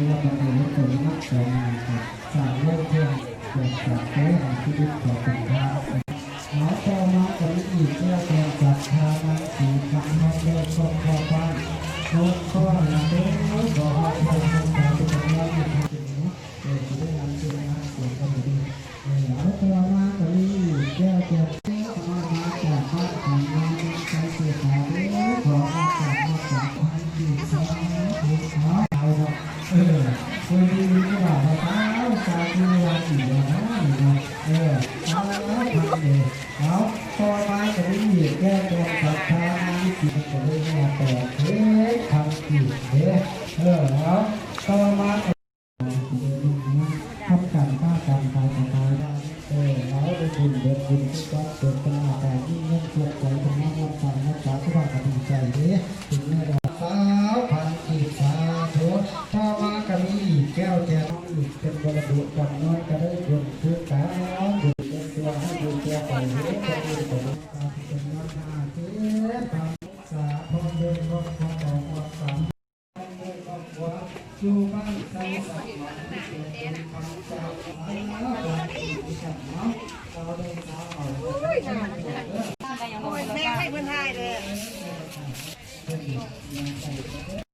ว่าประเทศคนนักสอนสร้างเรื่องเพื่อเกิดจากเพื่อชีวิตของคนไทยหมอต่อมาก็มีอีกเรื่องการจัดทานังสีคำนองเรื่องของพ่อบ้านโน้ตข้อหลังเรื่องบอกว่าใครทำการเป็นเรื่องที่ทำเป็นนี้จะได้นำสิ่งนั้นส่งกันไปดีหมอต่อมาก็มีเรื่องเกี่ยวกับมาจากบ้านของเราใช้เสียขาเรื่องของมาจากความดีสองถูกขอเอาคนดีก็บอกว่าเท้าจากที่เราอยู่นะเอาแล้วทำเลยเอาพอมาก็ได้เหยียบแก้ตัวกับทางที่กินก็ได้มาต่อทำกินเอาต่อมาทำการฆ่าการตายตายเราได้บุญเด็ดบุญที่วัดเกิดเป็นอาการที่เงื่อนเกิดใจเป็นน้ำมันสั่งนักษาทุกวันดีใจถึงแม้เราสาวพันกีสาธุพอมาก็มีแก้วแก้วอีกเป็นบรรดุจำนวนก็ได้บุญคือการบุญเป็นตัวให้บุญตัวไปจะมีผลการเป็นวัฒนาเทศทำสาพรเดินก็พอต่อความสามอยู่บ้านใจสักหน่อยเป็นความใจเราได้สาว